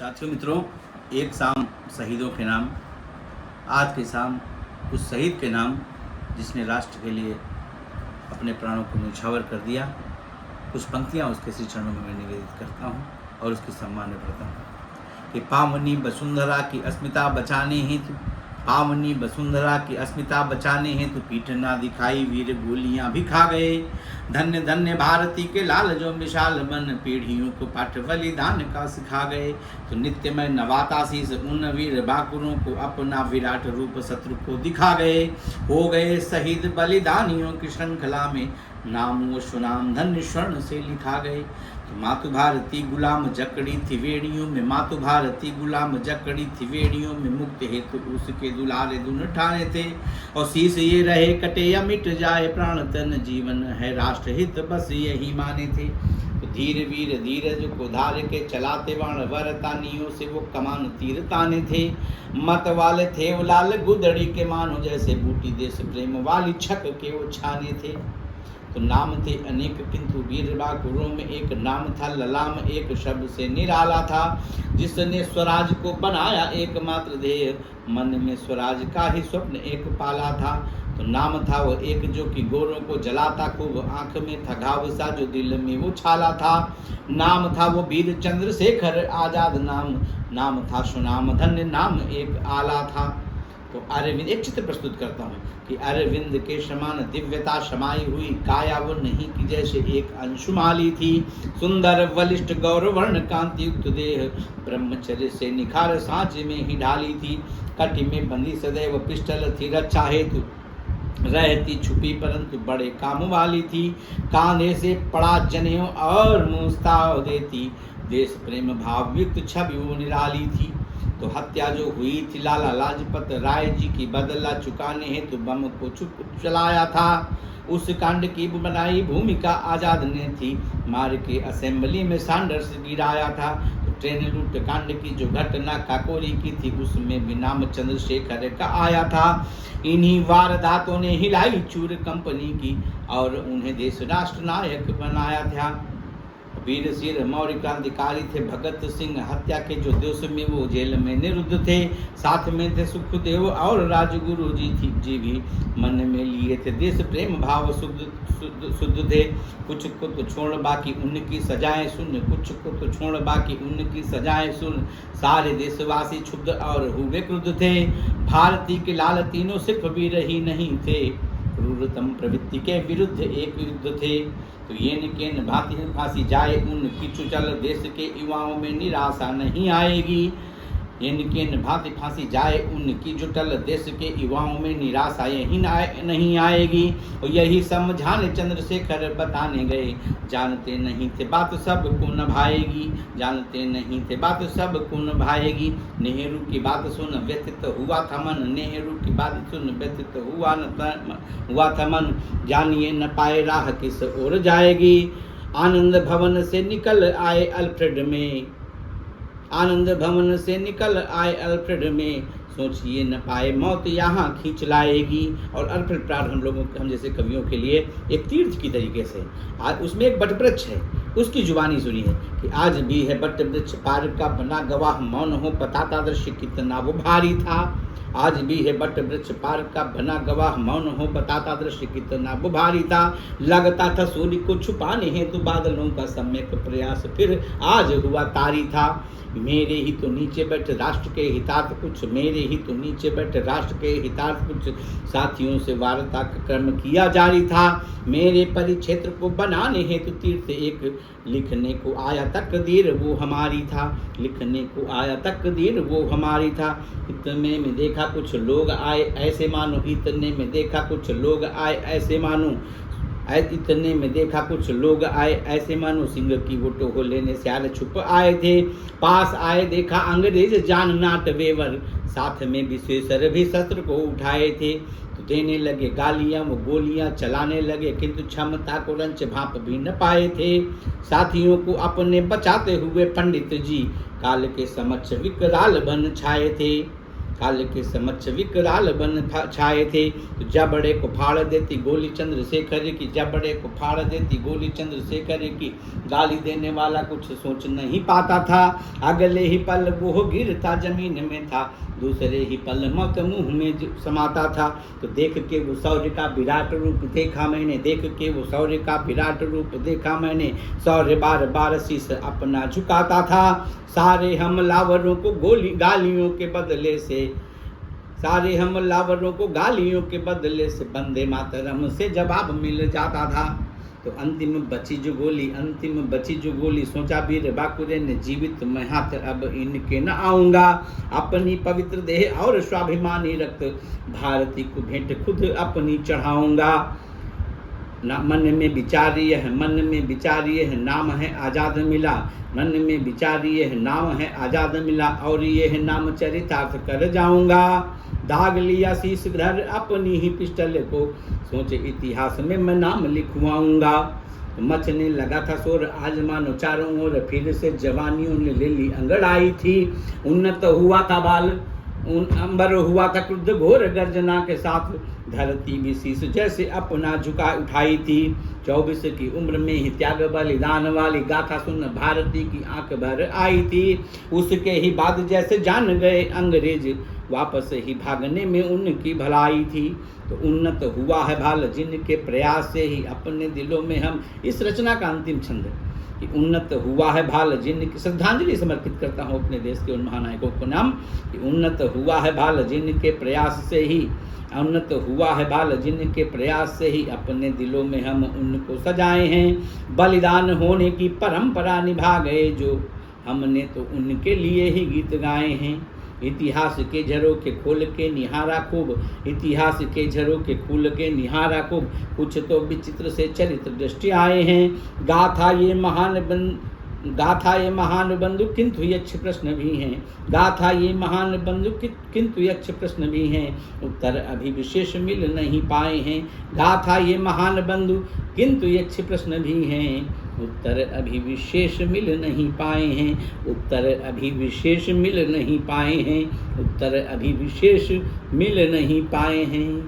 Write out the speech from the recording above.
साथियों मित्रों, एक शाम शहीदों के नाम। आज की शाम उस शहीद के नाम जिसने राष्ट्र के लिए अपने प्राणों को न्यौछावर कर दिया। कुछ पंक्तियाँ उसके श्री चरणों में मैं निवेदित करता हूँ और उसकी सम्मान करता हूँ कि पावनी वसुंधरा की अस्मिता बचाने हेतु, पावनी वसुंधरा की अस्मिता बचाने हेतु पीठ ना दिखाई वीर गोलियां भी खा गए। धन्य धन्य भारती के लाल जो विशाल मन, पीढ़ियों को पाठ बलिदान का सिखा गए। तो नित्य में नवाता शीस उन वीर बाकुरों को अपना विराट रूप शत्रु को दिखा गए। हो गए शहीद बलिदानियों की श्रृंखला में, नाम वो सुनाम धन्य स्वर्ण से लिखा गए। तो मातु भारती गुलाम जकड़ी थी वेड़ियों में, मातु भारती गुलाम जकड़ी थी वेड़ियों में, मुक्त हेतु उसके दुलारे दुन ठाने थे। और शीश ये रहे कटे या मिट जाए प्राण तन, जीवन है राष्ट्र हित बस यही माने थे। तो धीर वीर धीरज को धार के चलाते बाण, वरतानियों से वो कमान तीर ताने थे। मत वाले थे वो लाल गुदड़ी के मानो, जैसे बूटी देश प्रेम वाली छक के वो छाने थे। तो नाम थे अनेक किंतु वीर बाकुरों में एक नाम था ललाम, एक शब्द से निराला था। जिसने स्वराज को बनाया एकमात्र ध्येय, मन में स्वराज का ही स्वप्न एक पाला था। तो नाम था वो एक जो कि गोरों को जलाता, खूब आंख में था घाव सा जो दिल में वो छाला था। नाम था वो वीर चंद्रशेखर आजाद नाम, नाम था सुनाम धन्य नाम एक आला था। तो अरविंद एक चित्र प्रस्तुत करता हूँ कि अरविंद के समान दिव्यता समाई हुई काया वो नहीं कि जैसे एक अंशुमाली थी। सुंदर बलिष्ठ गौरवर्ण कांति युक्त देह, ब्रह्मचर्य से निखार सांच में ही ढाली थी। कटी में बंदी सदैव पिस्टल थी रक्षा हेतु, रहती छुपी परंतु बड़े काम वाली थी। कांधे से पड़ा जनेऊ और मुस्ताव देती, देश प्रेम भाव युक्त छवि वो निराली थी। तो हत्या जो हुई थी लाला लाजपत राय जी की, बदला चुकाने हेतु बम को चलाया था। उस कांड की बनाई भूमिका आजाद ने थी, मार के असेंबली में सैंडर्स गिराया था। तो ट्रेन लूट कांड की जो घटना काकोरी की थी, उसमें भी नाम चंद्रशेखर का आया था। इन्हीं वारदातों ने हिलाई चूर कंपनी की और उन्हें देश राष्ट्र नायक बनाया था। वीर सिर मौर्य क्रांतिकारी थे भगत सिंह, हत्या के जो दोष में वो जेल में निरुद्ध थे। साथ में थे सुखदेव और राजगुरु जी भी, मन में लिए थे देश प्रेम भाव शुद्ध थे। कुछ को तो छोड़ बाकी उनकी सजाएं सुन, कुछ को तो छोड़ बाकी उनकी सजाएं सुन। सारे देशवासी क्षुब्ध और हुए क्रुद्ध थे, भारती के लाल तीनों सिर्फ वीर ही नहीं थे, क्रूरतम प्रवृत्ति के विरुद्ध एक युद्ध थे। तो ये न भांति फांसी जाए उनकी चुचल, देश के युवाओं में निराशा नहीं आएगी। ये न भांति फांसी जाए उनकी जुटल, देश के युवाओं में निराशा यही नहीं आएगी। और यही समझाने चंद्रशेखर बताने गए, जानते नहीं थे बात सबको नभाएगी, जानते नहीं थे बात सबको नभाएगी। नेहरू की बात सुन व्यथित हुआ था मन, नेहरू की बात सुन व्यथित हुआ था मन, जानिए न पाए राह किस ओर जाएगी। आनंद भवन से निकल आए अल्फ्रेड में, आनंद भवन से निकल आए अल्फ्रेड में, सोचिए न पाए मौत यहाँ खींच लाएगी। और अल्फ्रेड प्राड हम जैसे कवियों के लिए एक तीर्थ की तरीके से, आज उसमें एक बटवृक्ष है, उसकी जुबानी सुनी है कि आज भी है बटवृक्ष पार का बना गवाह, मौन हो बताता दृश्य कितना वो भारी था। आज भी है बट वृक्ष पार का बना गवाह, मौन हो बताता दृश्य कितना वो भारी था। लगता था सूर्य को छुपाने हेतु बादलों का सम्यक प्रयास, फिर आज हुआ तारी था। मेरे ही तो नीचे बैठे राष्ट्र के हितार्थ कुछ, मेरे ही तो नीचे बैठे राष्ट्र के हितार्थ कुछ, साथियों से वार्ता का क्रम किया जारी था। मेरे परिक्षेत्र को बनाने हेतु तीर्थ एक, लिखने को आया तकदीर वो हमारी था, लिखने को आया तकदीर वो हमारी था। इतने में देखा कुछ लोग आए ऐसे मानो, इतने में देखा कुछ लोग आए ऐसे मानो, इतने में देखा कुछ लोग आए ऐसे मानो, सिंह की वो टोह लेने स्याल छुप आए थे। पास आए देखा अंग्रेज जान नाट वेवर, साथ में विश्वेश्वर भी शस्त्र को उठाए थे। तो देने लगे गालियां वो गोलियां चलाने लगे, किंतु क्षमता को रंच भाप भी न पाए थे। साथियों को अपने बचाते हुए पंडित जी, काल के समक्ष विकराल बन छाए थे। काल के समक्ष विकराल बन छाए थे। तो जबड़े को फाड़ देती गोली चंद्रशेखर की, जबड़े को फाड़ देती गोली चंद्रशेखर की। गाली देने वाला कुछ सोच नहीं पाता था, अगले ही पल वो गिरता जमीन में था, दूसरे ही पल मौत मुंह में समाता था। तो देख के वो शौर्य का विराट रूप देखा मैंने, देख के वो शौर्य का विराट रूप देखा मैंने। शौर्य बार बार शीश अपना झुकाता था, सारे हमलावरों को गालियों के बदले से, सारे हमलावरों को गालियों के बदले से वंदे मातरम से जवाब मिल जाता था। तो अंतिम बची जो गोली, सोचा वीर बाकुरे ने, जीवित मैं हाथ अब इनके न आऊँगा। अपनी पवित्र देह और स्वाभिमानी रक्त भारती को भेंट खुद अपनी चढ़ाऊँगा। मन में विचारिए है, मन में विचारिए है, नाम है आज़ाद मिला, मन में विचारिए है, नाम है आज़ाद मिला, और ये है नाम चरितार्थ कर जाऊँगा। दाग लिया शीश धर अपनी ही पिस्टल को, सोचे इतिहास में मैं नाम लिखवाऊंगा। मचने लगा था शोर आज मानो चारों ओर, फिर से जवानियों ने ले ली अंगड़ाई थी। उन्नत हुआ था बाल, अंबर हुआ था क्रुद्ध घोर गर्जना के साथ, धरती भी शीश जैसे अपना झुका उठाई थी। 24 की उम्र में ही त्याग बलिदान वाली गाथा सुन भारती की आंख भर आई थी। उसके ही बाद जैसे जान गए अंग्रेज, वापस ही भागने में उनकी भलाई थी। तो उन्नत हुआ है भाल जिनके प्रयास से ही अपने दिलों में हम, इस रचना का अंतिम छंद कि उन्नत हुआ है भाल जिनकी, श्रद्धांजलि समर्पित करता हूँ अपने देश के उन महानायकों को नाम, कि उन्नत हुआ है भाल जिनके प्रयास से ही, उन्नत हुआ है भाल जिनके प्रयास से ही अपने दिलों में हम उनको सजाए हैं। बलिदान होने की परंपरा निभा गए जो, हमने तो उनके लिए ही गीत गाए हैं। इतिहास के झरोखे खोल के निहारा खूब, इतिहास के झरोखे खोल के निहारा खूब, कुछ तो विचित्र से चरित्र दृष्टि आए हैं। गाथा ये महान बंधु किंतु यक्ष प्रश्न भी हैं, गाथा ये महान बंधु किंतु यक्ष प्रश्न भी हैं, उत्तर अभी विशेष मिल नहीं पाए हैं। गाथा ये महान बंधु किंतु यक्ष प्रश्न भी हैं, उत्तर अभी विशेष मिल नहीं पाए हैं, उत्तर अभी विशेष मिल नहीं पाए हैं, उत्तर अभी विशेष मिल नहीं पाए हैं।